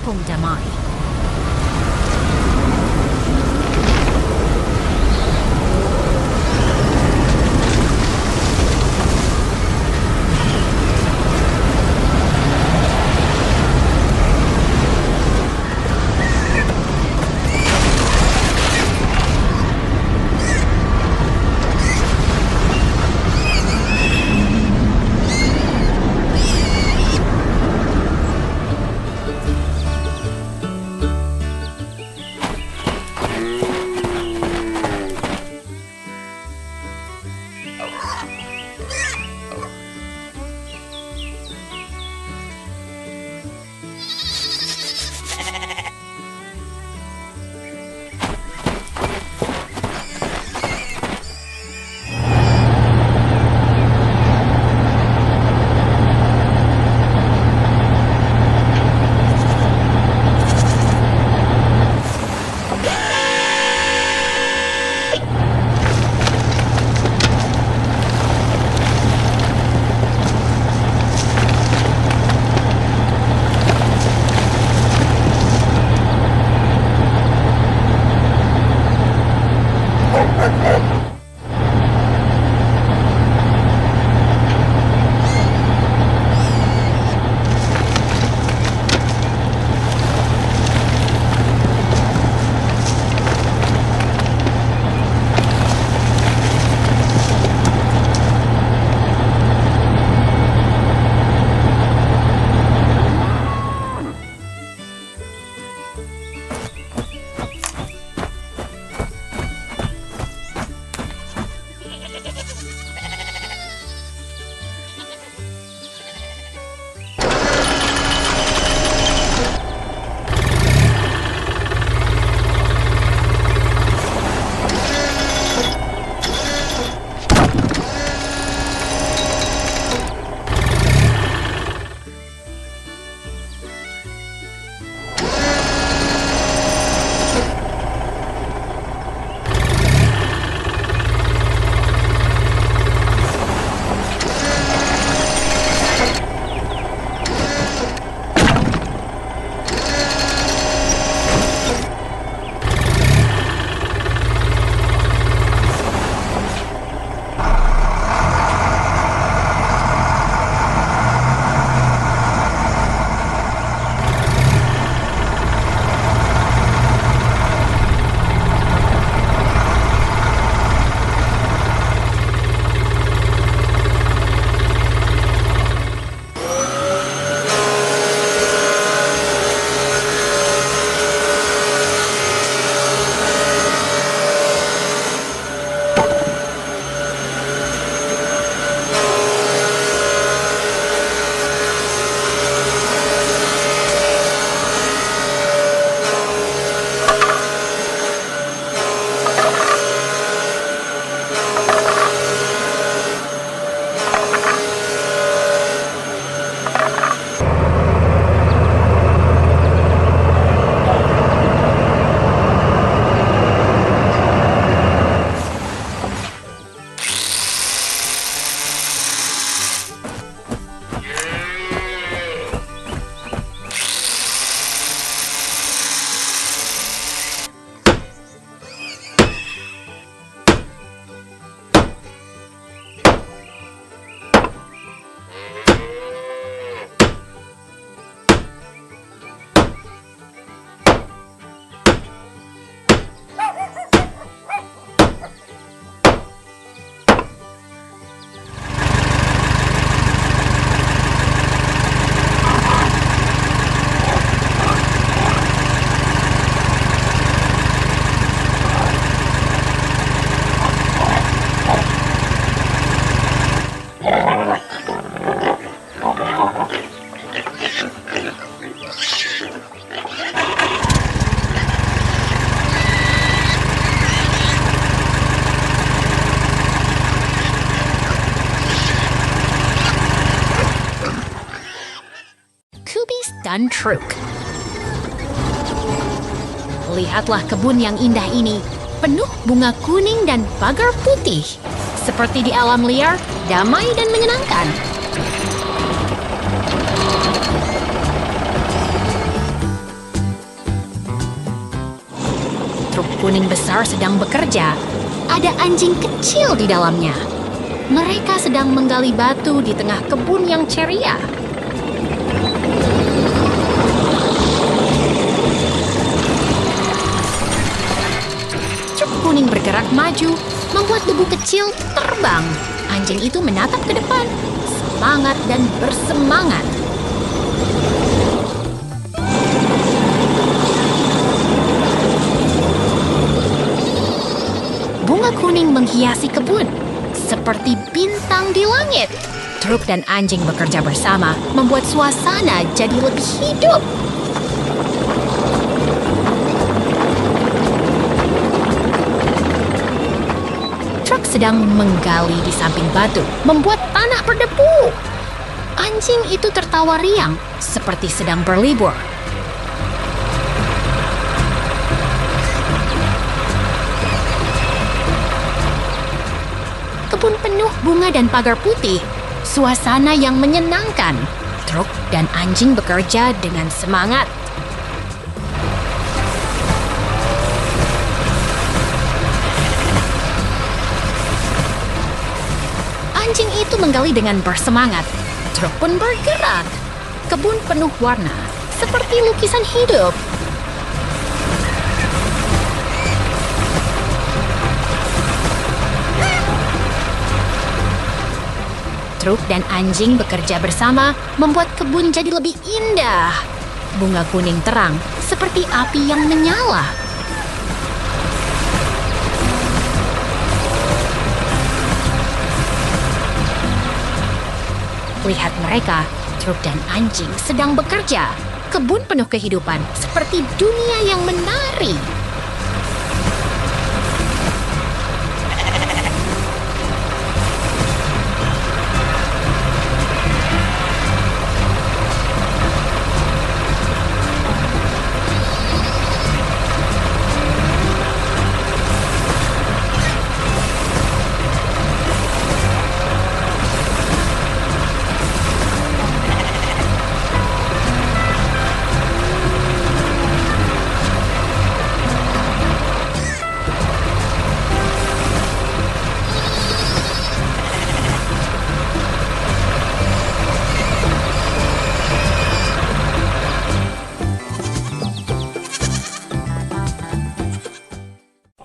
kampung damai. dan truk. Lihatlah kebun yang indah ini, penuh bunga kuning dan pagar putih. Seperti di alam liar, damai dan menyenangkan. kuning besar sedang bekerja. Ada anjing kecil di dalamnya. Mereka sedang menggali batu di tengah kebun yang ceria. Truk kuning bergerak maju, membuat debu kecil terbang. Anjing itu menatap ke depan, semangat dan bersemangat. Bunga kuning menghiasi kebun, seperti bintang di langit. Truk dan anjing bekerja bersama, membuat suasana jadi lebih hidup. Truk sedang menggali di samping batu, membuat tanah berdebu. Anjing itu tertawa riang, seperti sedang berlibur. Kebun penuh bunga dan pagar putih, suasana yang menyenangkan. Truk dan anjing bekerja dengan semangat. Anjing itu menggali dengan bersemangat. Truk pun bergerak. Kebun penuh warna, seperti lukisan hidup. Truk dan anjing bekerja bersama, membuat kebun jadi lebih indah. Bunga kuning terang, seperti api yang menyala. Lihat mereka, truk dan anjing sedang bekerja. Kebun penuh kehidupan, seperti dunia yang menari.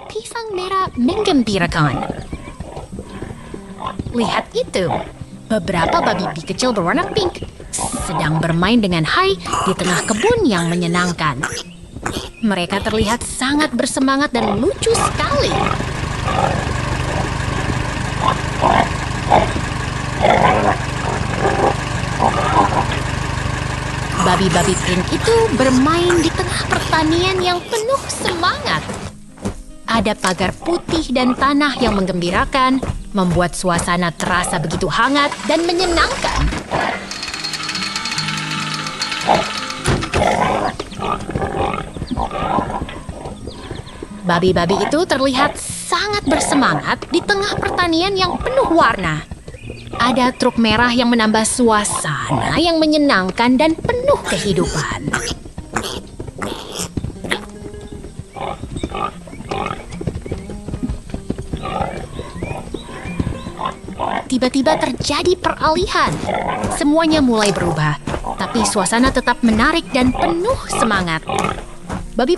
Pisang merah menggembirakan. Lihat itu, beberapa babi kecil berwarna pink sedang bermain dengan Hai di tengah kebun yang menyenangkan. Mereka terlihat sangat bersemangat dan lucu sekali. Babi-babi pink itu bermain di tengah pertanian yang penuh semangat. Ada pagar putih dan tanah yang menggembirakan, membuat suasana terasa begitu hangat dan menyenangkan. Babi-babi itu terlihat sangat bersemangat di tengah pertanian yang penuh warna. Ada truk merah yang menambah suasana yang menyenangkan dan penuh kehidupan. Tiba-tiba terjadi peralihan. Semuanya mulai berubah, tapi suasana tetap menarik dan penuh semangat. Babi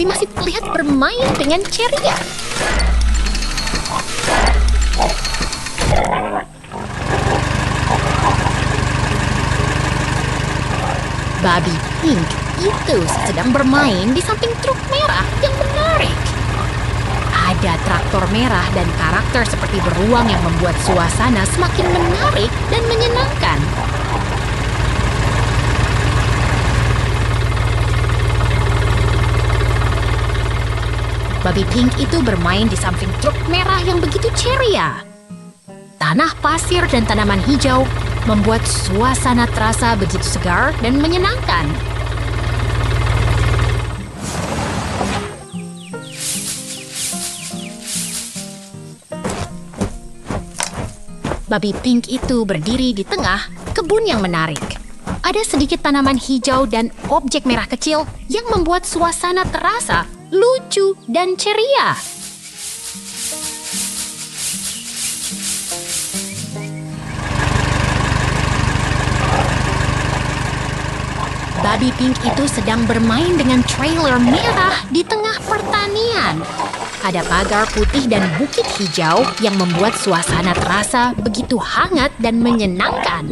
masih terlihat bermain dengan ceria. Babi pink itu sedang bermain di samping truk merah yang menarik. Ada traktor merah dan karakter seperti beruang yang membuat suasana semakin menarik dan menyenangkan. Babi pink itu bermain di samping truk merah yang begitu ceria. Tanah pasir dan tanaman hijau membuat suasana terasa begitu segar dan menyenangkan. Babi pink itu berdiri di tengah kebun yang menarik. Ada sedikit tanaman hijau dan objek merah kecil yang membuat suasana terasa lucu, dan ceria. Babi Pink itu sedang bermain dengan trailer merah di tengah pertanian. Ada pagar putih dan bukit hijau yang membuat suasana terasa begitu hangat dan menyenangkan.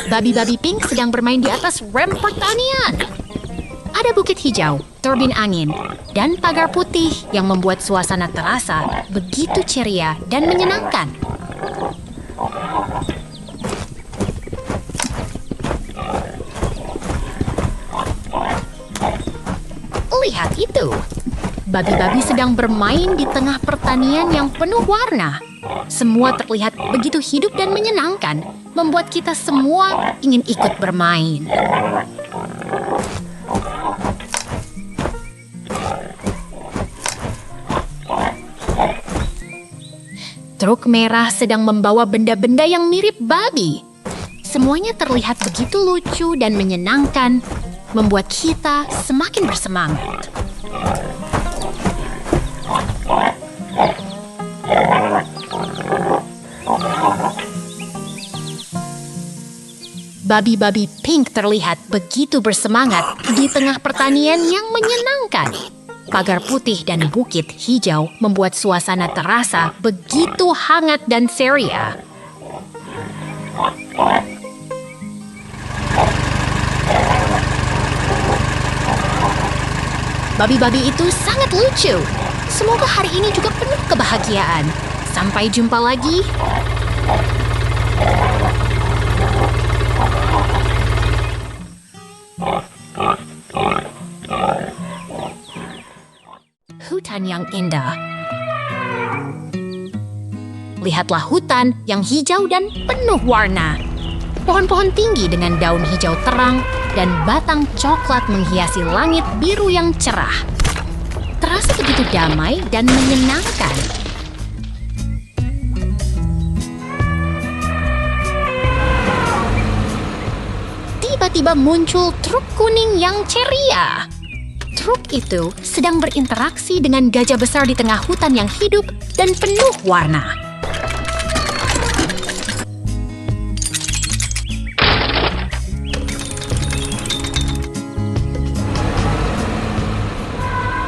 Babi-babi Pink sedang bermain di atas rem pertanian. Ada bukit hijau, turbin angin, dan pagar putih yang membuat suasana terasa begitu ceria dan menyenangkan. Lihat itu, babi-babi sedang bermain di tengah pertanian yang penuh warna. Semua terlihat begitu hidup dan menyenangkan, membuat kita semua ingin ikut bermain. Truk merah sedang membawa benda-benda yang mirip babi. Semuanya terlihat begitu lucu dan menyenangkan, membuat kita semakin bersemangat. Babi-babi Pink terlihat begitu bersemangat di tengah pertanian yang menyenangkan. Pagar putih dan bukit hijau membuat suasana terasa begitu hangat dan ceria. Babi-babi itu sangat lucu. Semoga hari ini juga penuh kebahagiaan. Sampai jumpa lagi. Hutan yang indah. Lihatlah hutan yang hijau dan penuh warna. Pohon-pohon tinggi dengan daun hijau terang dan batang coklat menghiasi langit biru yang cerah. Terasa begitu damai dan menyenangkan. Tiba-tiba muncul truk kuning yang ceria. Truk itu sedang berinteraksi dengan gajah besar di tengah hutan yang hidup dan penuh warna.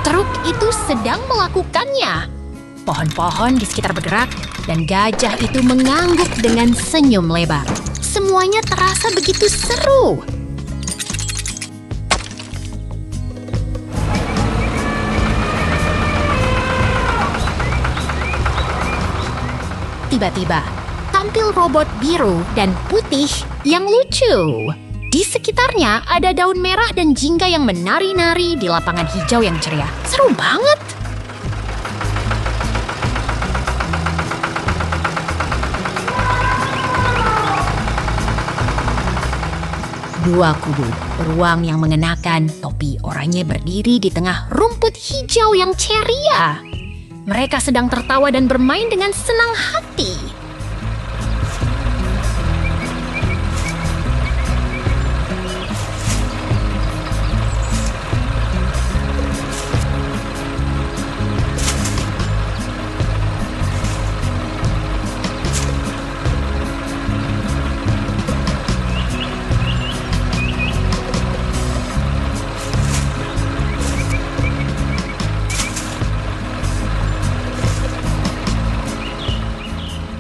Truk itu sedang melakukannya. Pohon-pohon di sekitar bergerak dan gajah itu mengangguk dengan senyum lebar. Semuanya terasa begitu seru. Tiba-tiba, tampil robot biru dan putih yang lucu. Di sekitarnya ada daun merah dan jingga yang menari-nari di lapangan hijau yang ceria. Seru banget! Dua kubu beruang yang mengenakan topi oranye berdiri di tengah rumput hijau yang ceria. Mereka sedang tertawa dan bermain dengan senang hati.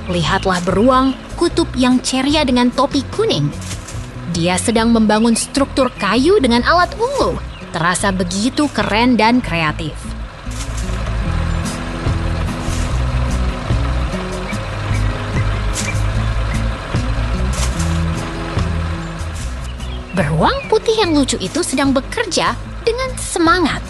Lihatlah beruang kutub yang ceria dengan topi kuning. Dia sedang membangun struktur kayu dengan alat ungu. Terasa begitu keren dan kreatif. Beruang putih yang lucu itu sedang bekerja dengan semangat.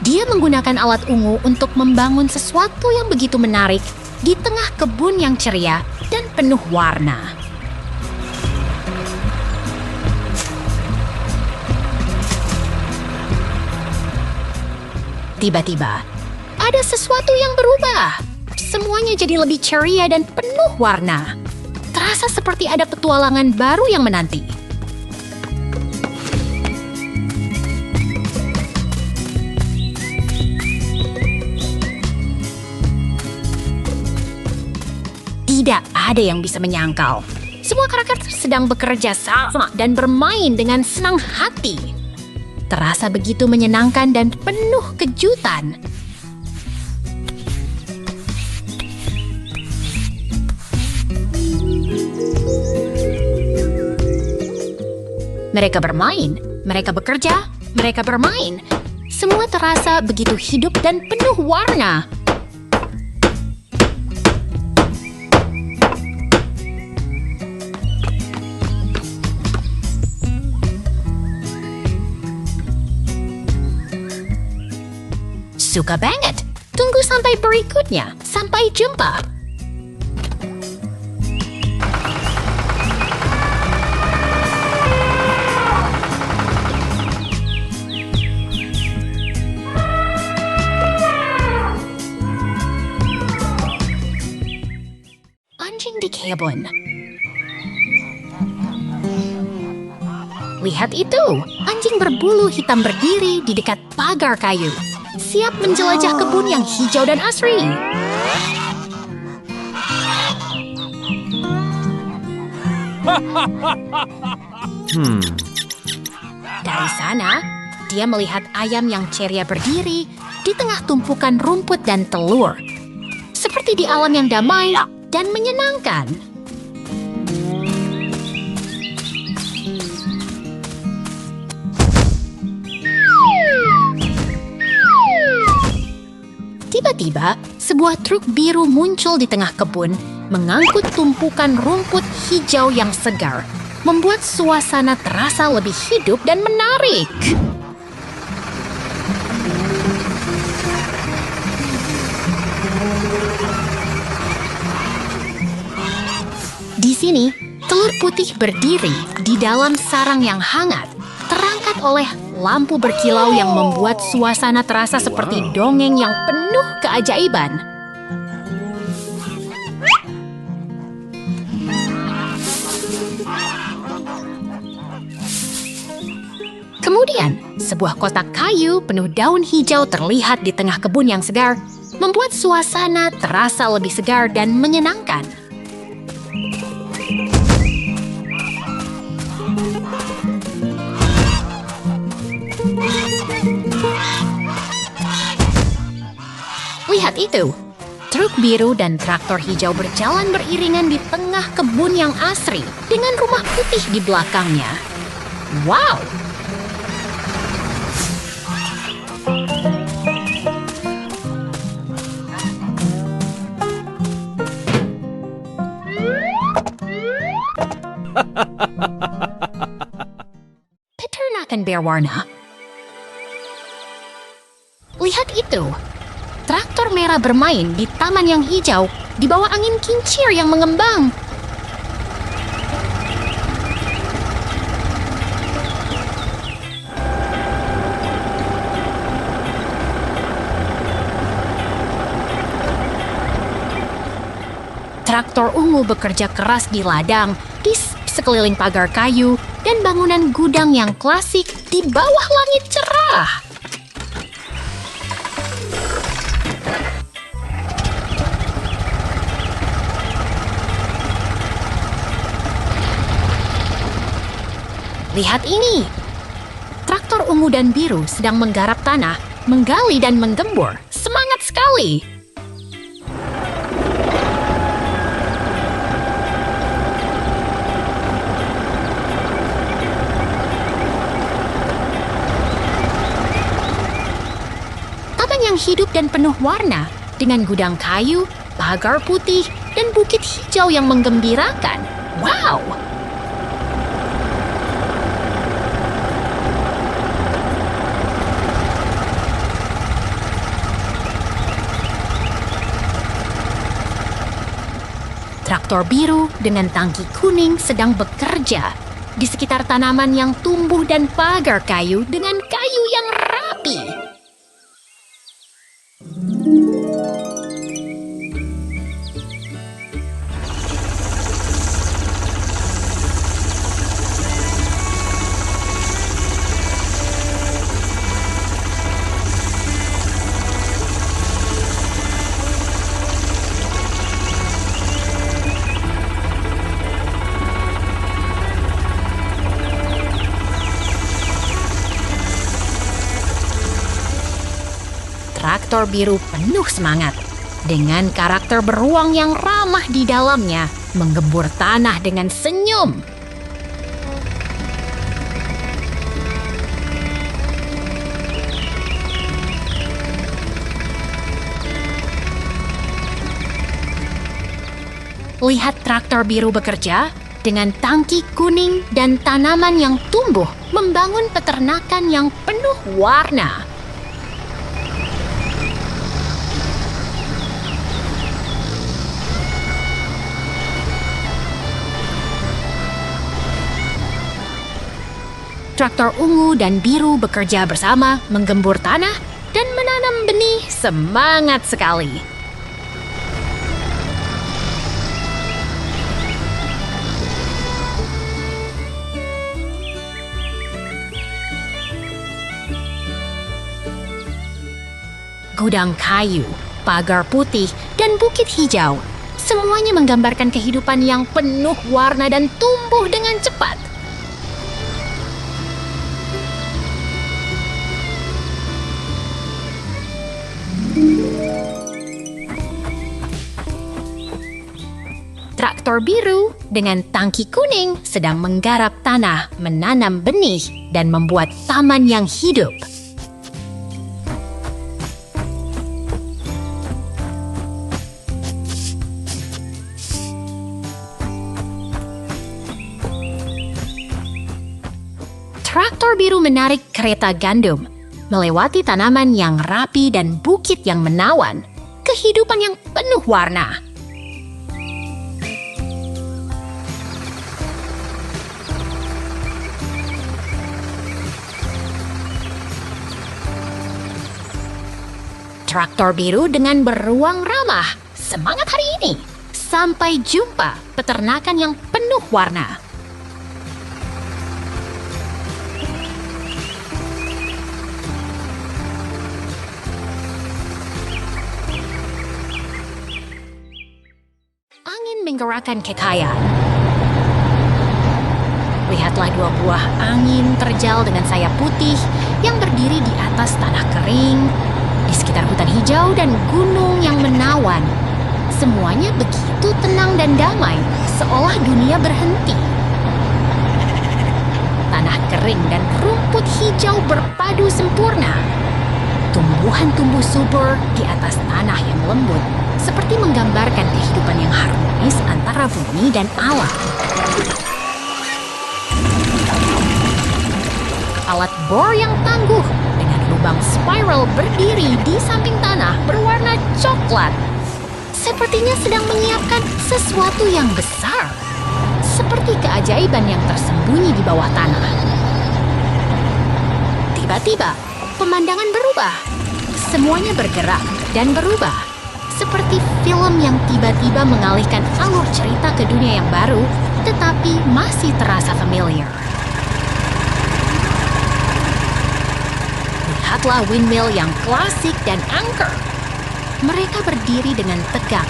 Dia menggunakan alat ungu untuk membangun sesuatu yang begitu menarik di tengah kebun yang ceria dan penuh warna. Tiba-tiba, ada sesuatu yang berubah. Semuanya jadi lebih ceria dan penuh warna. Terasa seperti ada petualangan baru yang menanti. Tidak ada yang bisa menyangkal. Semua karakter sedang bekerja sama dan bermain dengan senang hati. Terasa begitu menyenangkan dan penuh kejutan. Mereka bermain, mereka bekerja, mereka bermain. Semua terasa begitu hidup dan penuh warna. Suka banget. Tunggu sampai berikutnya. Sampai jumpa. Anjing di kebun. Lihat itu, anjing berbulu hitam berdiri di dekat pagar kayu, siap menjelajah kebun yang hijau dan asri. Dari sana, dia melihat ayam yang ceria berdiri di tengah tumpukan rumput dan telur, seperti di alam yang damai dan menyenangkan. Tiba-tiba, sebuah truk biru muncul di tengah kebun, mengangkut tumpukan rumput hijau yang segar, membuat suasana terasa lebih hidup dan menarik. Di sini, telur putih berdiri di dalam sarang yang hangat, terangkat oleh lampu berkilau yang membuat suasana terasa seperti dongeng yang penuh keajaiban. Kemudian, sebuah kotak kayu penuh daun hijau terlihat di tengah kebun yang segar, membuat suasana terasa lebih segar dan menyenangkan. Lihat itu, truk biru dan traktor hijau berjalan beriringan di tengah kebun yang asri dengan rumah putih di belakangnya. Wow! Peternakan berwarna. Lihat itu. Traktor merah bermain di taman yang hijau di bawah angin kincir yang mengembang. Traktor ungu bekerja keras di ladang, di sekeliling pagar kayu, dan bangunan gudang yang klasik di bawah langit cerah. Lihat ini. Traktor ungu dan biru sedang menggarap tanah, menggali dan menggembur. Semangat sekali. Taman yang hidup dan penuh warna, dengan gudang kayu, pagar putih, dan bukit hijau yang menggembirakan. Wow! Traktor biru dengan tangki kuning sedang bekerja di sekitar tanaman yang tumbuh dan pagar kayu dengan kayu yang rapi. traktor biru penuh semangat. Dengan karakter beruang yang ramah di dalamnya, menggembur tanah dengan senyum. Lihat traktor biru bekerja dengan tangki kuning dan tanaman yang tumbuh membangun peternakan yang penuh warna. Traktor ungu dan biru bekerja bersama menggembur tanah dan menanam benih semangat sekali. Gudang kayu, pagar putih, dan bukit hijau. Semuanya menggambarkan kehidupan yang penuh warna dan tumbuh dengan cepat. Traktor biru dengan tangki kuning sedang menggarap tanah, menanam benih, dan membuat taman yang hidup. Traktor biru menarik kereta gandum, melewati tanaman yang rapi dan bukit yang menawan, kehidupan yang penuh warna. Traktor biru dengan beruang ramah, semangat hari ini. Sampai jumpa, peternakan yang penuh warna. Angin menggerakkan kekayaan. Lihatlah dua buah angin terjal dengan sayap putih yang berdiri di atas tanah kering, di sekitar hutan hijau dan gunung yang menawan. Semuanya begitu tenang dan damai, seolah dunia berhenti. Tanah kering dan rumput hijau berpadu sempurna. Tumbuhan tumbuh subur di atas tanah yang lembut, seperti menggambarkan kehidupan yang harmonis antara bumi dan alam. Alat bor yang tangguh dengan lubang spiral berdiri di samping tanah berwarna coklat. Sepertinya sedang menyiapkan sesuatu yang besar, seperti keajaiban yang tersembunyi di bawah tanah. Tiba-tiba, pemandangan berubah. Semuanya bergerak dan berubah, seperti film yang tiba-tiba mengalihkan alur cerita ke dunia yang baru, tetapi masih terasa familiar. Lihatlah windmill yang klasik dan angker. Mereka berdiri dengan tegak,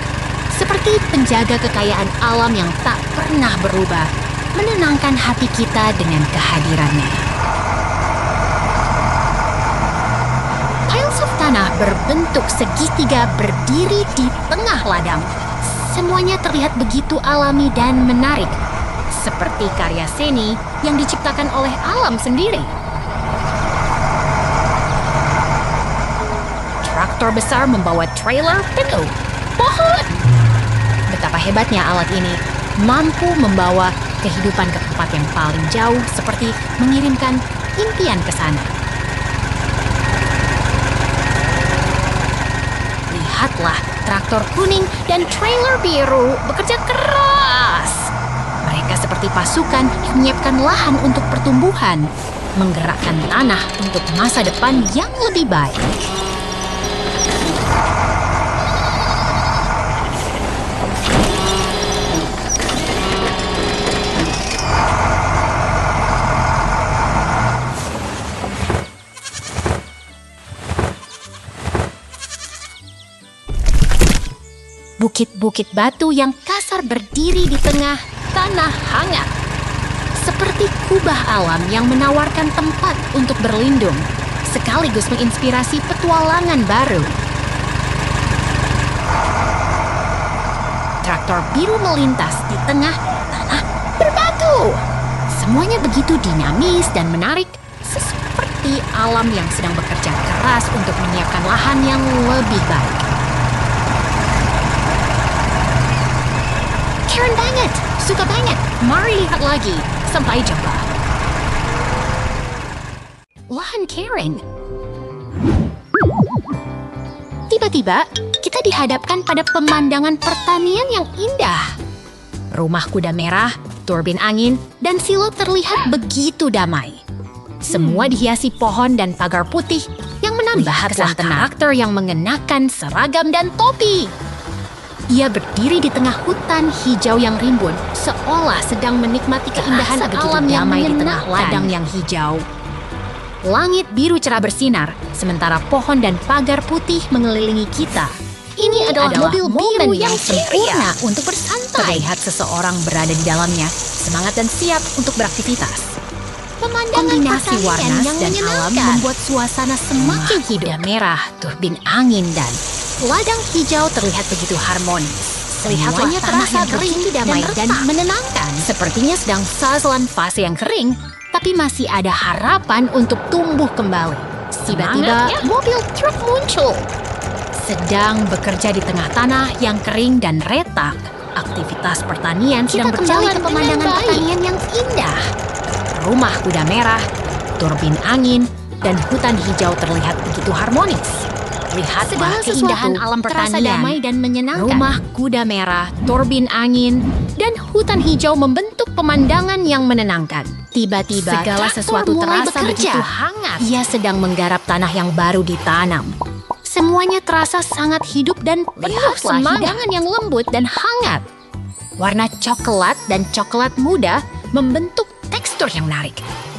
seperti penjaga kekayaan alam yang tak pernah berubah, menenangkan hati kita dengan kehadirannya. Piles of tanah berbentuk segitiga berdiri di tengah ladang. Semuanya terlihat begitu alami dan menarik, seperti karya seni yang diciptakan oleh alam sendiri. Traktor besar membawa trailer penuh pohon. Betapa hebatnya alat ini mampu membawa kehidupan ke tempat yang paling jauh, seperti mengirimkan impian ke sana. Lihatlah traktor kuning dan trailer biru bekerja keras. Mereka seperti pasukan yang menyiapkan lahan untuk pertumbuhan, menggerakkan tanah untuk masa depan yang lebih baik. Bukit-bukit batu yang kasar berdiri di tengah tanah hangat, seperti kubah alam yang menawarkan tempat untuk berlindung, sekaligus menginspirasi petualangan baru. traktor biru melintas di tengah tanah berbatu. Semuanya begitu dinamis dan menarik, seperti alam yang sedang bekerja keras untuk menyiapkan lahan yang lebih baik. Keren banget, suka banget. Mari lihat lagi. Sampai jumpa. Lahan kering. Tiba-tiba, kita dihadapkan pada pemandangan pertanian yang indah. Rumah kuda merah, turbin angin, dan silo terlihat begitu damai. Semua dihiasi pohon dan pagar putih yang menambah kesan karakter yang mengenakan seragam dan topi. Ia berdiri di tengah hutan hijau yang rimbun, seolah sedang menikmati keindahan alam yang damai di tengah ladang yang hijau. Langit biru cerah bersinar, sementara pohon dan pagar putih mengelilingi kita. Ini adalah mobil biru yang sempurna untuk bersantai. Terlihat seseorang berada di dalamnya, semangat dan siap untuk beraktivitas. Kombinasi warna dan alam membuat suasana semakin hidup. Kuda merah, turbin angin, dan ladang hijau terlihat begitu harmonis. Semuanya terasa kering, damai, dan menenangkan. Sepertinya sedang dalam fase yang kering, tapi masih ada harapan untuk tumbuh kembali. Tiba-tiba, mobil truk muncul. Sedang bekerja di tengah tanah yang kering dan retak. Aktivitas pertanian sedang berjalan ke pemandangan pertanian yang indah. Rumah kuda merah, turbin angin, dan hutan hijau terlihat begitu harmonis. Lihatlah keindahan alam pertanian, damai dan menyenangkan. Rumah kuda merah, turbin angin, dan hutan hijau membentuk pemandangan yang menenangkan. Tiba-tiba, segala sesuatu terasa begitu hangat. Ia sedang menggarap tanah yang baru ditanam. Semuanya terasa sangat hidup dan penuh hidangan yang lembut dan hangat. Warna coklat dan coklat muda membentuk tekstur yang menarik.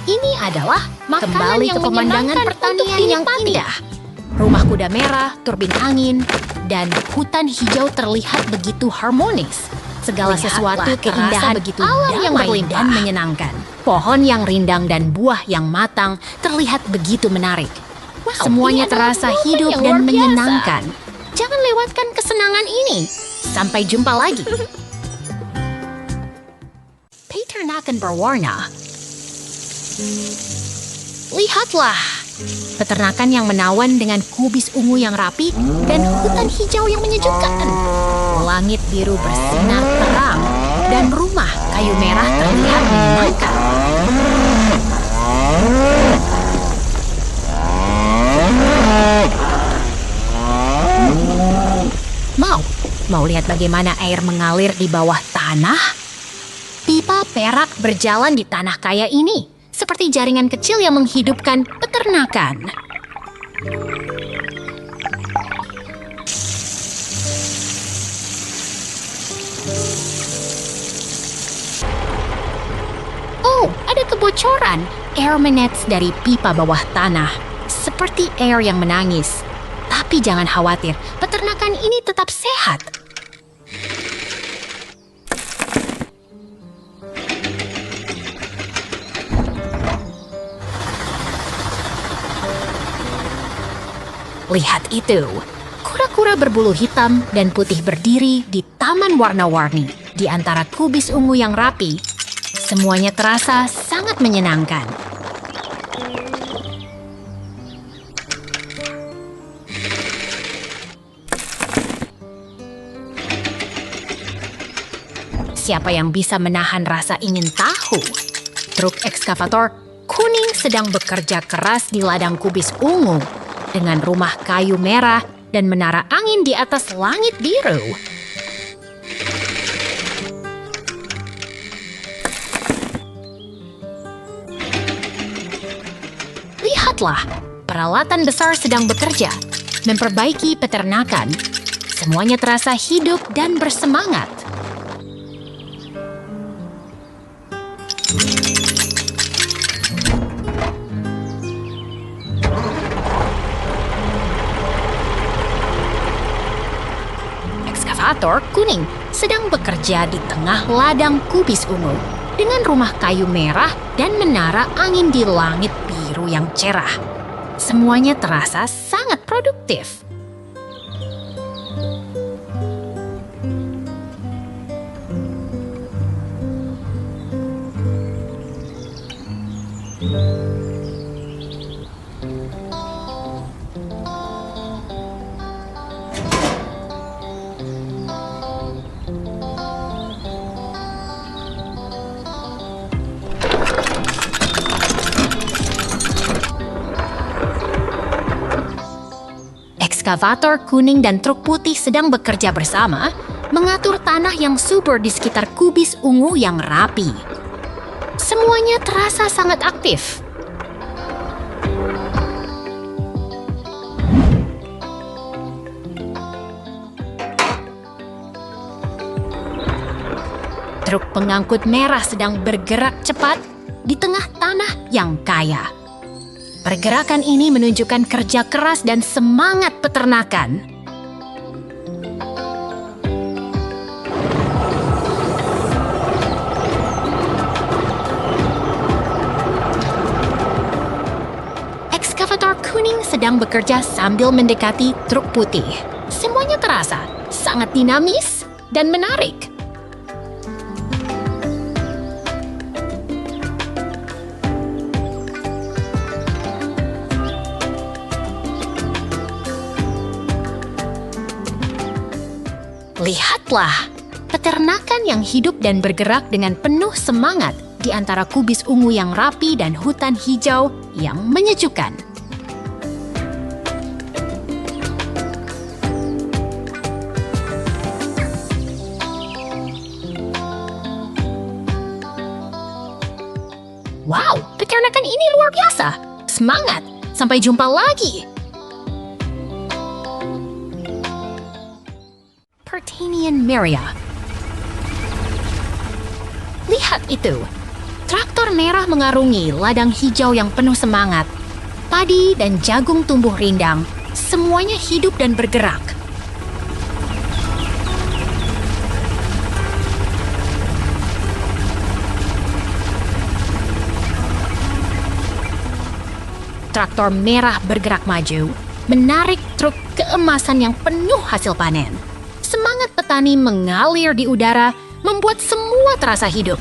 Ini adalah makanan yang ke pemandangan pertanian yang indah. Rumah kuda merah, turbin angin, dan hutan hijau terlihat begitu harmonis. Segala sesuatu keindahan begitu alam yang berlimpah dan menyenangkan. Pohon yang rindang dan buah yang matang terlihat begitu menarik. Semuanya terasa hidup dan menyenangkan. Jangan lewatkan kesenangan ini. Sampai jumpa lagi. Peternakan berwarna. Lihatlah, peternakan yang menawan dengan kubis ungu yang rapi dan hutan hijau yang menyejukkan. Langit biru bersinar terang dan rumah kayu merah terlihat menyenangkan. Mau lihat bagaimana air mengalir di bawah tanah? Pipa perak berjalan di tanah kaya ini, seperti jaringan kecil yang menghidupkan peternakan. Oh, ada kebocoran. Air menetes dari pipa bawah tanah, seperti air yang menangis. Tapi jangan khawatir, peternakan ini tetap sehat. Lihat itu, kura-kura berbulu hitam dan putih berdiri di taman warna-warni di antara kubis ungu yang rapi. Semuanya terasa sangat menyenangkan. Siapa yang bisa menahan rasa ingin tahu? Truk ekskavator kuning sedang bekerja keras di ladang kubis ungu dengan rumah kayu merah dan menara angin di atas langit biru. Lihatlah, peralatan besar sedang bekerja, memperbaiki peternakan. Semuanya terasa hidup dan bersemangat. Ekskavator kuning sedang bekerja di tengah ladang kubis ungu dengan rumah kayu merah dan menara angin di langit biru yang cerah. Semuanya terasa sangat produktif. ekskavator kuning dan truk putih sedang bekerja bersama, mengatur tanah yang subur di sekitar kubis ungu yang rapi. Semuanya terasa sangat aktif. Truk pengangkut merah sedang bergerak cepat di tengah tanah yang kaya. Pergerakan ini menunjukkan kerja keras dan semangat peternakan. Ekskavator kuning sedang bekerja sambil mendekati truk putih. Semuanya terasa sangat dinamis dan menarik. Lihatlah, peternakan yang hidup dan bergerak dengan penuh semangat di antara kubis ungu yang rapi dan hutan hijau yang menyejukkan. Wow, peternakan ini luar biasa. Semangat, sampai jumpa lagi. Pertanian Meria. Lihat itu, traktor merah mengarungi ladang hijau yang penuh semangat. Padi dan jagung tumbuh rindang, semuanya hidup dan bergerak. Traktor merah bergerak maju, menarik truk keemasan yang penuh hasil panen. Semangat petani mengalir di udara, membuat semua terasa hidup.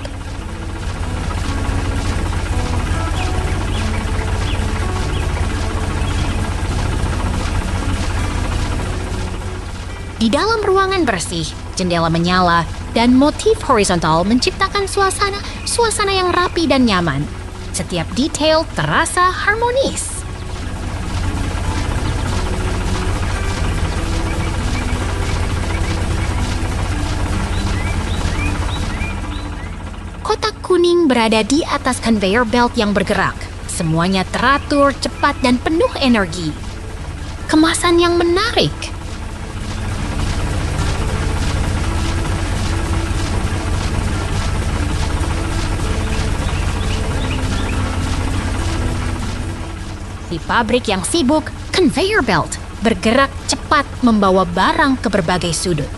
Di dalam ruangan bersih, jendela menyala, dan motif horizontal menciptakan suasana yang rapi dan nyaman. Setiap detail terasa harmonis. Kotak kuning berada di atas conveyor belt yang bergerak. Semuanya teratur, cepat, dan penuh energi. Kemasan yang menarik. Di pabrik yang sibuk, conveyor belt bergerak cepat membawa barang ke berbagai sudut.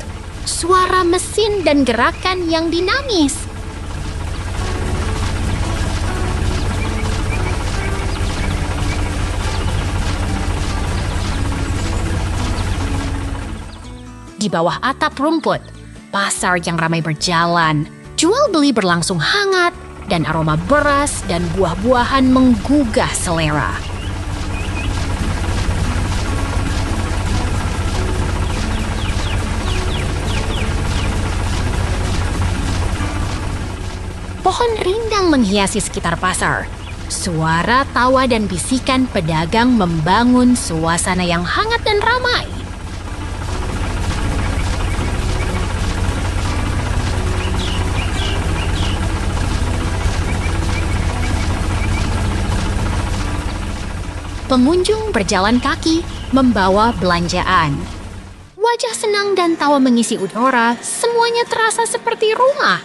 Suara mesin dan gerakan yang dinamis. Di bawah atap rumput, pasar yang ramai berjalan, jual beli berlangsung hangat, dan aroma beras dan buah-buahan menggugah selera. Pohon rindang menghiasi sekitar pasar. Suara tawa dan bisikan pedagang membangun suasana yang hangat dan ramai. Pengunjung berjalan kaki, membawa belanjaan. Wajah senang dan tawa mengisi udara, semuanya terasa seperti rumah.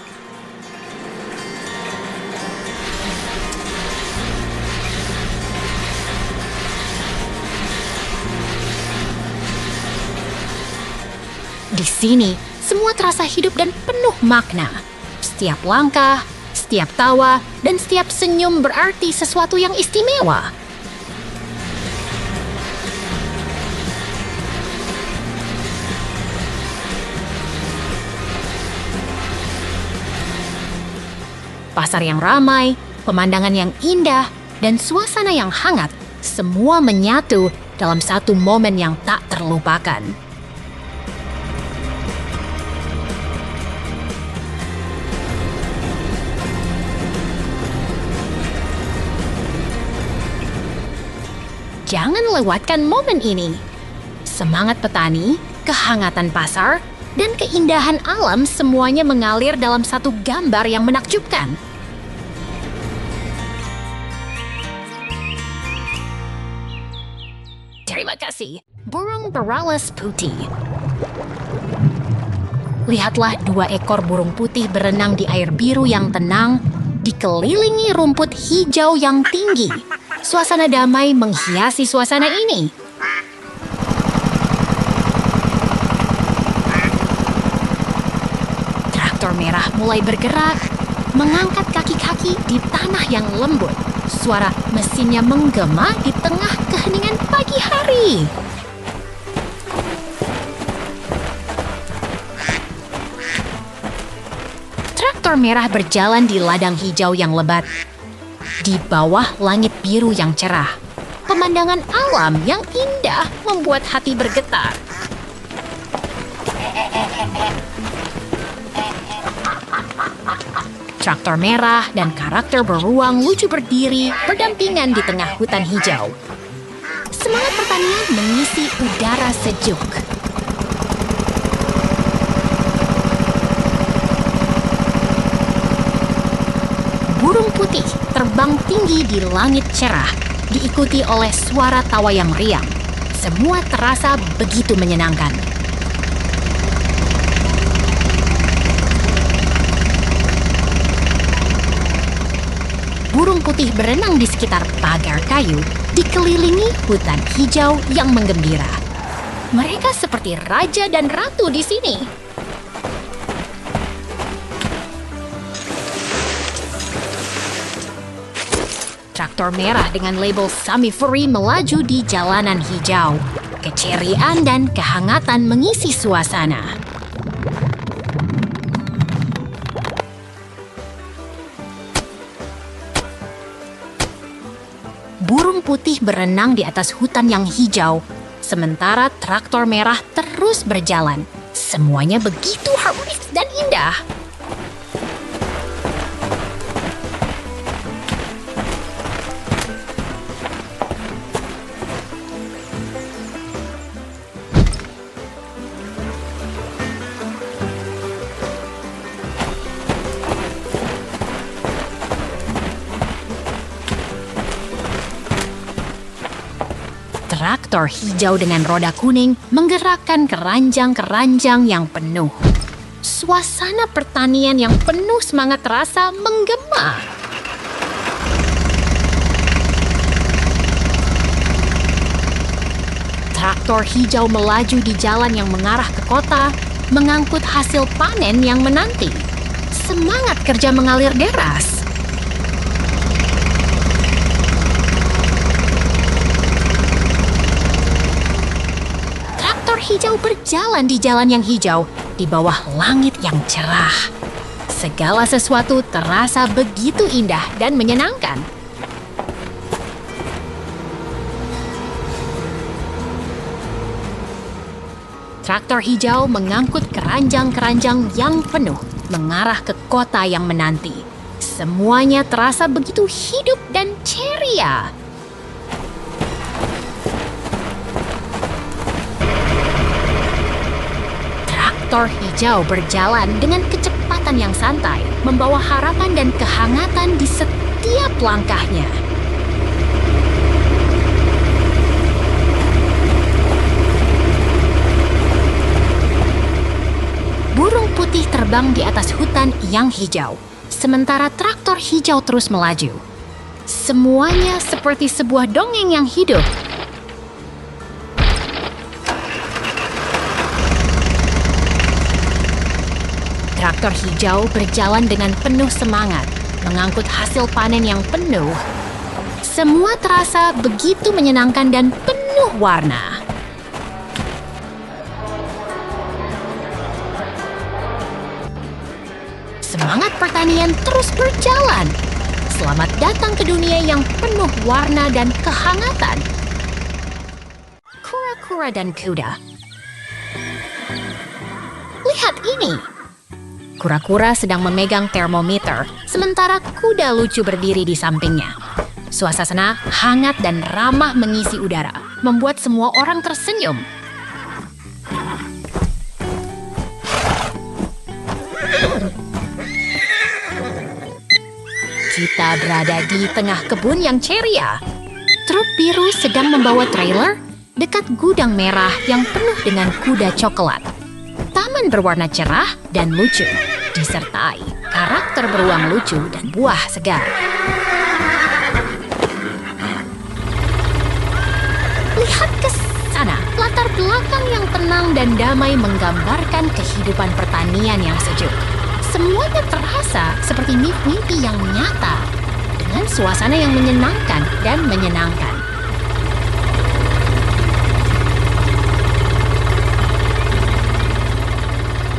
Di sini, semua terasa hidup dan penuh makna. Setiap langkah, setiap tawa, dan setiap senyum berarti sesuatu yang istimewa. Pasar yang ramai, pemandangan yang indah, dan suasana yang hangat, semua menyatu dalam satu momen yang tak terlupakan. Jangan lewatkan momen ini. Semangat petani, kehangatan pasar, dan keindahan alam semuanya mengalir dalam satu gambar yang menakjubkan. Terima kasih, burung beralas putih. Lihatlah 2 ekor burung putih berenang di air biru yang tenang, dikelilingi rumput hijau yang tinggi. Suasana damai menghiasi suasana ini. Traktor merah mulai bergerak, mengangkat kaki-kaki di tanah yang lembut. Suara mesinnya menggema di tengah keheningan pagi hari. Traktor merah berjalan di ladang hijau yang lebat. Di bawah langit biru yang cerah, pemandangan alam yang indah membuat hati bergetar. Traktor merah dan karakter beruang lucu berdiri berdampingan di tengah hutan hijau. Semangat pertanian mengisi udara sejuk. Burung putih terbang tinggi di langit cerah, diikuti oleh suara tawa yang riang. Semua terasa begitu menyenangkan. Burung putih berenang di sekitar pagar kayu, dikelilingi hutan hijau yang menggembira. Mereka seperti raja dan ratu di sini. Traktor merah dengan label Sami Furi melaju di jalanan hijau. Keceriaan dan kehangatan mengisi suasana. Burung putih berenang di atas hutan yang hijau, sementara traktor merah terus berjalan. Semuanya begitu harmonis dan indah. Traktor hijau dengan roda kuning menggerakkan keranjang-keranjang yang penuh. Suasana pertanian yang penuh semangat rasa menggema. Traktor hijau melaju di jalan yang mengarah ke kota, mengangkut hasil panen yang menanti. Semangat kerja mengalir deras. Hijau berjalan di jalan yang hijau di bawah langit yang cerah. Segala sesuatu terasa begitu indah dan menyenangkan. Traktor hijau mengangkut keranjang-keranjang yang penuh mengarah ke kota yang menanti. Semuanya terasa begitu hidup dan ceria. Traktor hijau berjalan dengan kecepatan yang santai, membawa harapan dan kehangatan di setiap langkahnya. Burung putih terbang di atas hutan yang hijau, sementara traktor hijau terus melaju. Semuanya seperti sebuah dongeng yang hidup. Traktor hijau berjalan dengan penuh semangat, mengangkut hasil panen yang penuh. Semua terasa begitu menyenangkan dan penuh warna. Semangat pertanian terus berjalan. Selamat datang ke dunia yang penuh warna dan kehangatan. Kura-kura dan kuda. Lihat ini. Kura-kura sedang memegang termometer, sementara kuda lucu berdiri di sampingnya. Suasana hangat dan ramah mengisi udara, membuat semua orang tersenyum. Kita berada di tengah kebun yang ceria. Truk biru sedang membawa trailer dekat gudang merah yang penuh dengan kuda coklat. Taman berwarna cerah dan lucu, disertai karakter beruang lucu dan buah segar. Lihat ke sana, latar belakang yang tenang dan damai menggambarkan kehidupan pertanian yang sejuk. Semuanya terasa seperti mimpi yang nyata, dengan suasana yang menyenangkan dan menyenangkan.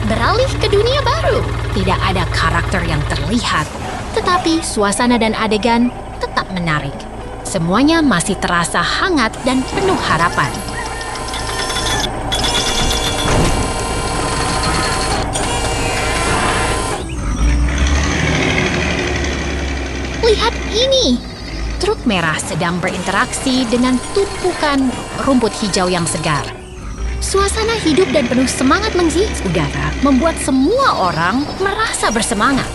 Beralih ke dunia baru, tidak ada karakter yang terlihat, tetapi suasana dan adegan tetap menarik. Semuanya masih terasa hangat dan penuh harapan. Lihat ini! Truk merah sedang berinteraksi dengan tumpukan rumput hijau yang segar. Suasana hidup dan penuh semangat menghias udara membuat semua orang merasa bersemangat.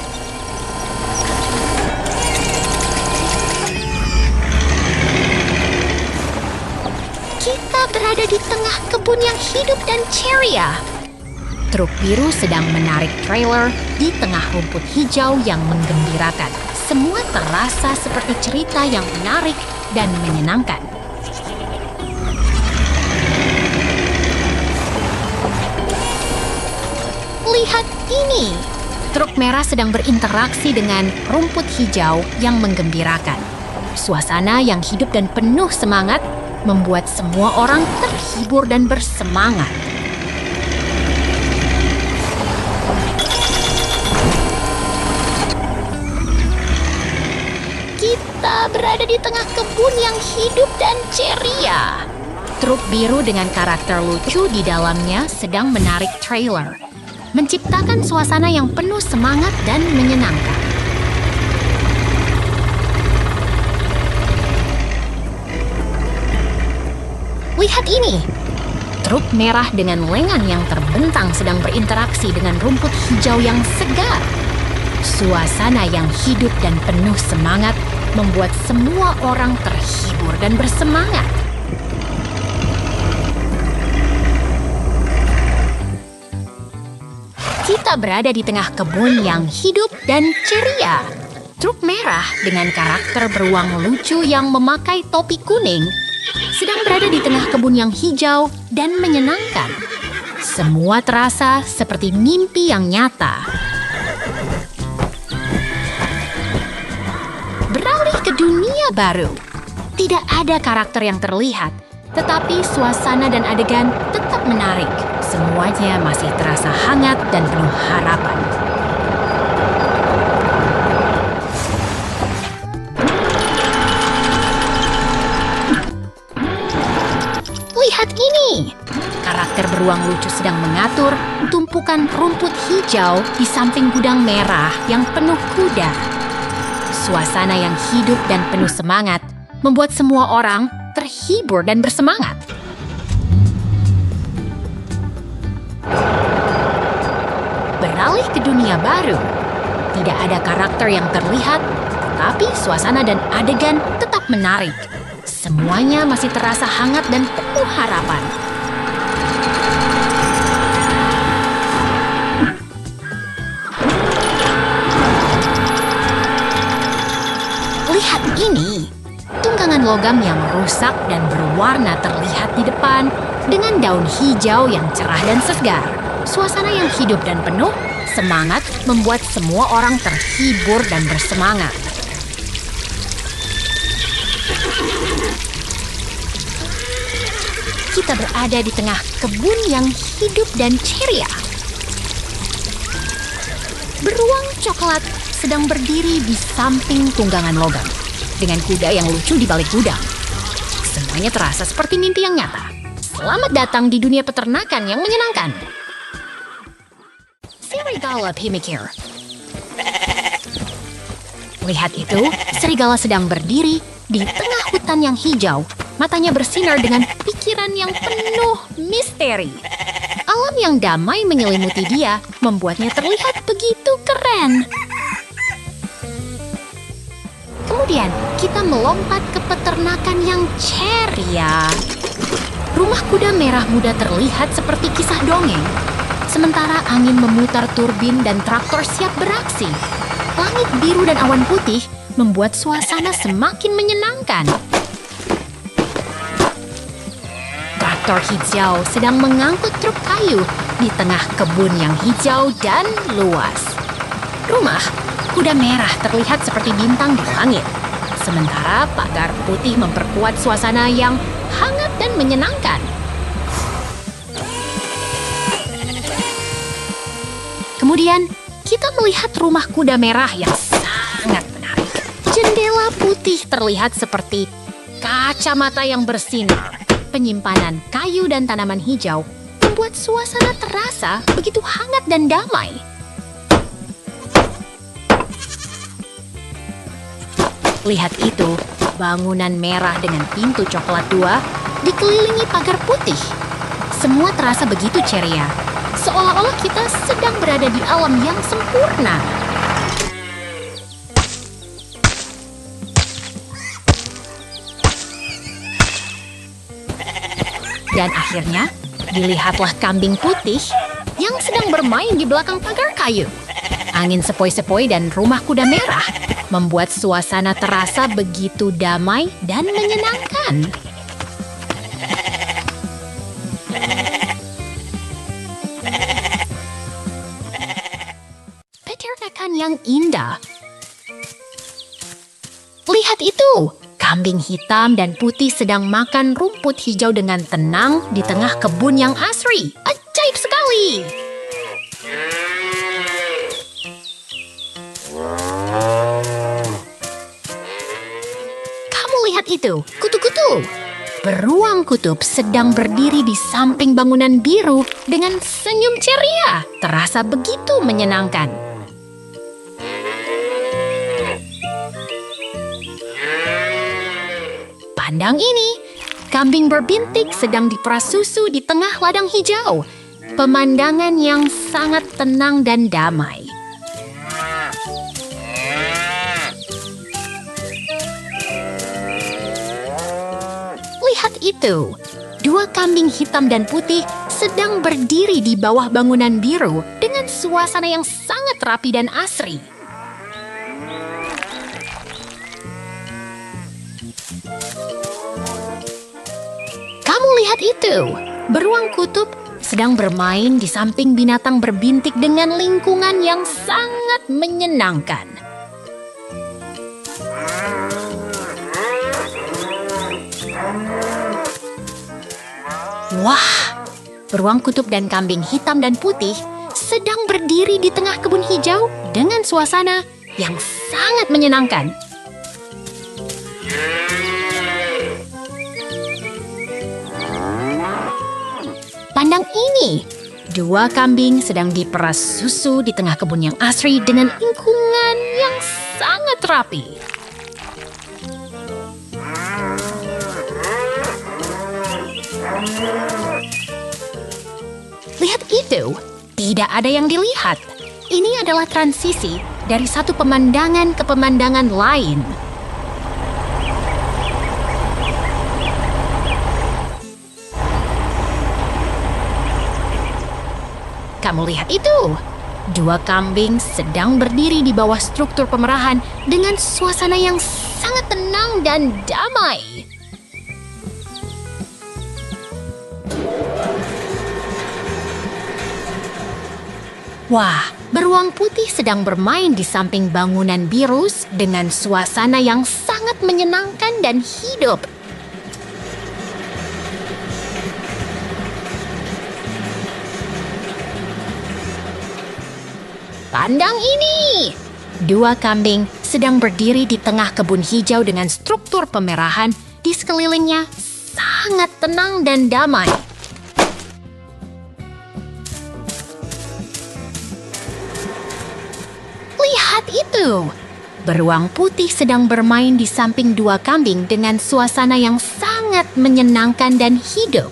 Kita berada di tengah kebun yang hidup dan ceria. Truk biru sedang menarik trailer di tengah rumput hijau yang menggembirakan. Semua terasa seperti cerita yang menarik dan menyenangkan. Lihat ini! Truk merah sedang berinteraksi dengan rumput hijau yang menggembirakan. Suasana yang hidup dan penuh semangat membuat semua orang terhibur dan bersemangat. Kita berada di tengah kebun yang hidup dan ceria. Truk biru dengan karakter lucu di dalamnya sedang menarik trailer, menciptakan suasana yang penuh semangat dan menyenangkan. Lihat ini! Truk merah dengan lengan yang terbentang sedang berinteraksi dengan rumput hijau yang segar. Suasana yang hidup dan penuh semangat membuat semua orang terhibur dan bersemangat. Kita berada di tengah kebun yang hidup dan ceria. Truk merah dengan karakter beruang lucu yang memakai topi kuning sedang berada di tengah kebun yang hijau dan menyenangkan. Semua terasa seperti mimpi yang nyata. Beralih ke dunia baru. Tidak ada karakter yang terlihat, tetapi suasana dan adegan tetap menarik. Semuanya masih terasa hangat dan penuh harapan. Lihat ini! Karakter beruang lucu sedang mengatur tumpukan rumput hijau di samping gudang merah yang penuh kuda. Suasana yang hidup dan penuh semangat membuat semua orang terhibur dan bersemangat. Beralih ke dunia baru. Tidak ada karakter yang terlihat, tetapi suasana dan adegan tetap menarik. Semuanya masih terasa hangat dan penuh harapan. Lihat ini! Tunggangan logam yang rusak dan berwarna terlihat di depan dengan daun hijau yang cerah dan segar. Suasana yang hidup dan penuh semangat membuat semua orang terhibur dan bersemangat. Kita berada di tengah kebun yang hidup dan ceria. Beruang coklat sedang berdiri di samping tunggangan logam dengan kuda yang lucu di balik gudang. Semuanya terasa seperti mimpi yang nyata. Selamat datang di dunia peternakan yang menyenangkan. Serigala pemikir. Lihat itu, serigala sedang berdiri di tengah hutan yang hijau. Matanya bersinar dengan pikiran yang penuh misteri. Alam yang damai menyelimuti dia, membuatnya terlihat begitu keren. Kemudian kita melompat ke peternakan yang ceria. Rumah kuda merah muda terlihat seperti kisah dongeng. Sementara angin memutar turbin dan traktor siap beraksi. Langit biru dan awan putih membuat suasana semakin menyenangkan. Traktor hijau sedang mengangkut truk kayu di tengah kebun yang hijau dan luas. Rumah kuda merah terlihat seperti bintang di langit. Sementara pagar putih memperkuat suasana yang hangat dan menyenangkan. Kemudian, kita melihat rumah kuda merah yang sangat menarik. Jendela putih terlihat seperti kacamata yang bersinar. Penyimpanan kayu dan tanaman hijau membuat suasana terasa begitu hangat dan damai. Lihat itu, bangunan merah dengan pintu coklat 2 dikelilingi pagar putih. Semua terasa begitu ceria, seolah-olah kita sedang berada di alam yang sempurna. Dan akhirnya, dilihatlah kambing putih yang sedang bermain di belakang pagar kayu. Angin sepoi-sepoi dan rumah kuda merah membuat suasana terasa begitu damai dan menyenangkan. Peternakan yang indah. Lihat itu, kambing hitam dan putih sedang makan rumput hijau dengan tenang di tengah kebun yang asri. Ajaib sekali! Kamu lihat itu, kutu-kutu. Beruang kutub sedang berdiri di samping bangunan biru dengan senyum ceria. Terasa begitu menyenangkan. Pandang ini, kambing berbintik sedang diperas susu di tengah ladang hijau. Pemandangan yang sangat tenang dan damai. Lihat itu, dua kambing hitam dan putih sedang berdiri di bawah bangunan biru dengan suasana yang sangat rapi dan asri. Kamu lihat itu, beruang kutub sedang bermain di samping binatang berbintik dengan lingkungan yang sangat menyenangkan. Wah, beruang kutub dan kambing hitam dan putih sedang berdiri di tengah kebun hijau dengan suasana yang sangat menyenangkan. Pandang ini, dua kambing sedang diperas susu di tengah kebun yang asri dengan lingkungan yang sangat rapi. Lihat itu, tidak ada yang dilihat. Ini adalah transisi dari satu pemandangan ke pemandangan lain. Kamu lihat itu, dua kambing sedang berdiri di bawah struktur pemerahan dengan suasana yang sangat tenang dan damai. Wah, beruang putih sedang bermain di samping bangunan biru dengan suasana yang sangat menyenangkan dan hidup. Pandang ini! Dua kambing sedang berdiri di tengah kebun hijau dengan struktur pemerahan di sekelilingnya sangat tenang dan damai. Lihat itu! Beruang putih sedang bermain di samping dua kambing dengan suasana yang sangat menyenangkan dan hidup.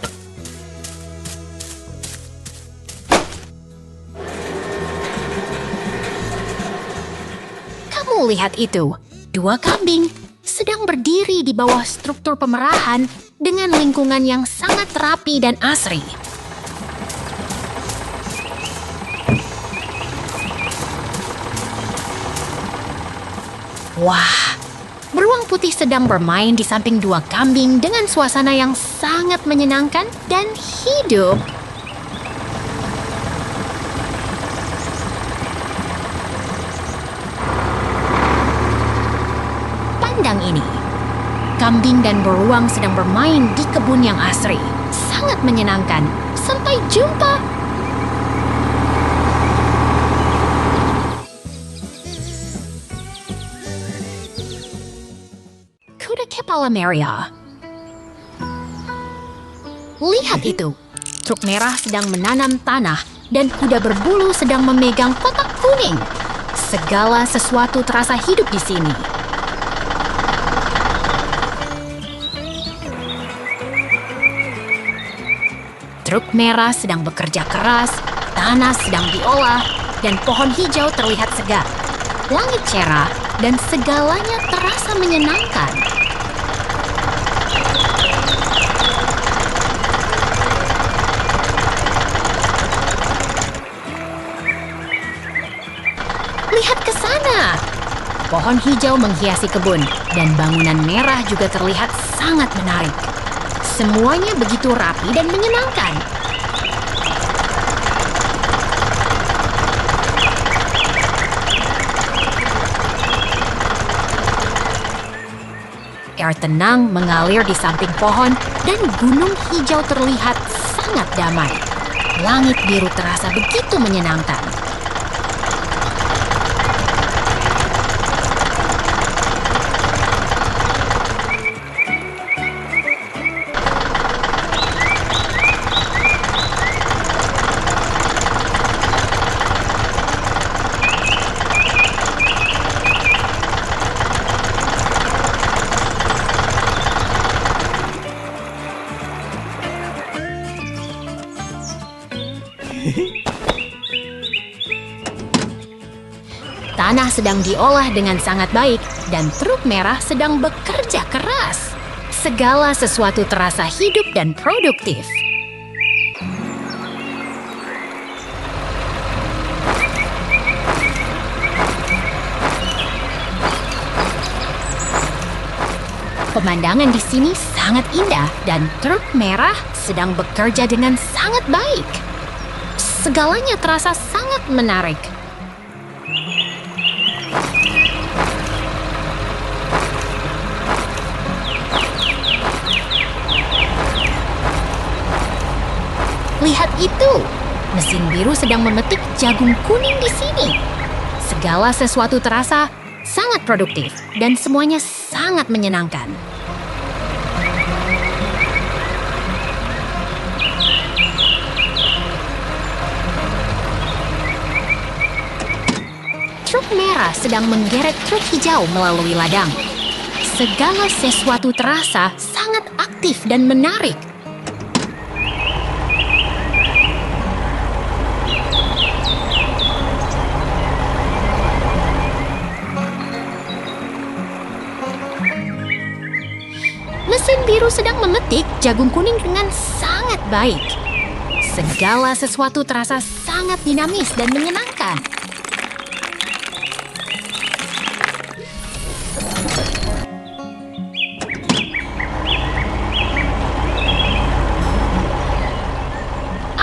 Kamu lihat itu, dua kambing sedang berdiri di bawah struktur pemerahan dengan lingkungan yang sangat rapi dan asri. Wah, beruang putih sedang bermain di samping dua kambing dengan suasana yang sangat menyenangkan dan hidup. Pandang ini, kambing dan beruang sedang bermain di kebun yang asri. Sangat menyenangkan. Sampai jumpa. Kuda kepala merah. Lihat itu, truk merah sedang menanam tanah dan kuda berbulu sedang memegang kotak kuning. Segala sesuatu terasa hidup di sini. Truk merah sedang bekerja keras, tanah sedang diolah, dan pohon hijau terlihat segar. Langit cerah dan segalanya terasa menyenangkan. Lihat ke sana. Pohon hijau menghiasi kebun dan bangunan merah juga terlihat sangat menarik. Semuanya begitu rapi dan menyenangkan. Air tenang mengalir di samping pohon dan gunung hijau terlihat sangat damai. Langit biru terasa begitu menyenangkan. Tanah sedang diolah dengan sangat baik dan truk merah sedang bekerja keras. Segala sesuatu terasa hidup dan produktif. Pemandangan di sini sangat indah dan truk merah sedang bekerja dengan sangat baik. Segalanya terasa sangat menarik. Lihat itu, mesin biru sedang memetik jagung kuning di sini. Segala sesuatu terasa sangat produktif dan semuanya sangat menyenangkan. Truk merah sedang menggeret truk hijau melalui ladang. Segala sesuatu terasa sangat aktif dan menarik. Mesin biru sedang memetik jagung kuning dengan sangat baik. Segala sesuatu terasa sangat dinamis dan menyenangkan.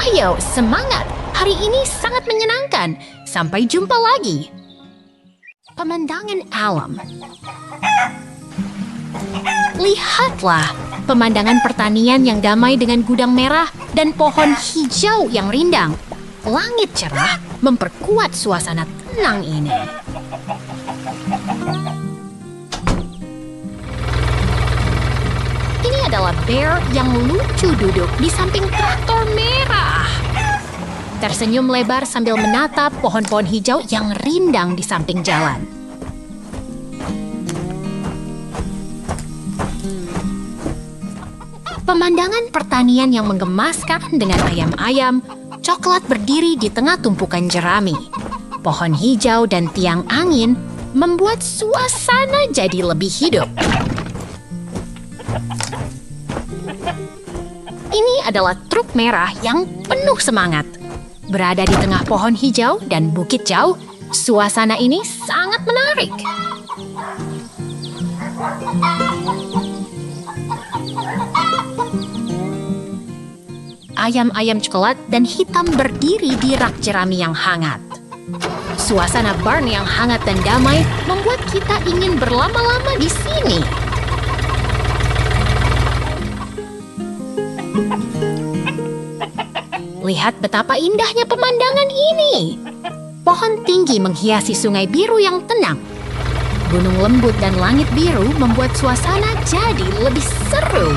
Ayo, semangat! Hari ini sangat menyenangkan. Sampai jumpa lagi. Pemandangan alam. Lihatlah, pemandangan pertanian yang damai dengan gudang merah dan pohon hijau yang rindang. Langit cerah memperkuat suasana tenang ini. Ini adalah bear yang lucu duduk di samping traktor merah. Tersenyum lebar sambil menatap pohon-pohon hijau yang rindang di samping jalan. Pemandangan pertanian yang menggemaskan dengan ayam-ayam, coklat berdiri di tengah tumpukan jerami. Pohon hijau dan tiang angin membuat suasana jadi lebih hidup. Ini adalah truk merah yang penuh semangat. Berada di tengah pohon hijau dan bukit jauh, suasana ini sangat menarik. Ayam-ayam coklat dan hitam berdiri di rak jerami yang hangat. Suasana barn yang hangat dan damai membuat kita ingin berlama-lama di sini. Lihat betapa indahnya pemandangan ini. Pohon tinggi menghiasi sungai biru yang tenang. Gunung lembut dan langit biru membuat suasana jadi lebih seru.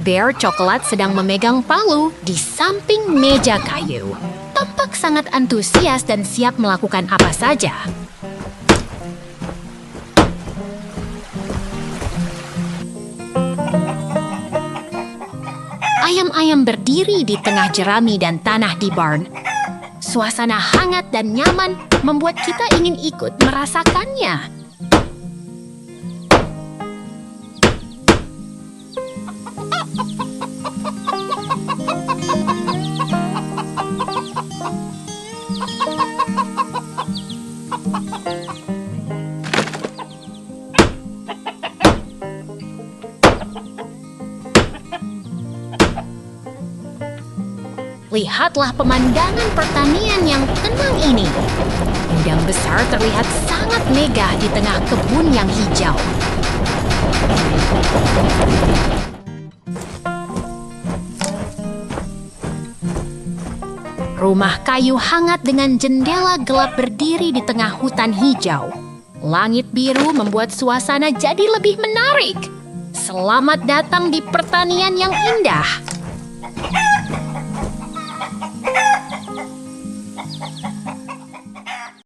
Bear coklat sedang memegang palu di samping meja kayu. Tampak sangat antusias dan siap melakukan apa saja. Ayam-ayam berdiri di tengah jerami dan tanah di barn. Suasana hangat dan nyaman membuat kita ingin ikut merasakannya. Lihatlah pemandangan pertanian yang tenang ini. Gudang besar terlihat sangat megah di tengah kebun yang hijau. Rumah kayu hangat dengan jendela gelap berdiri di tengah hutan hijau. Langit biru membuat suasana jadi lebih menarik. Selamat datang di pertanian yang indah.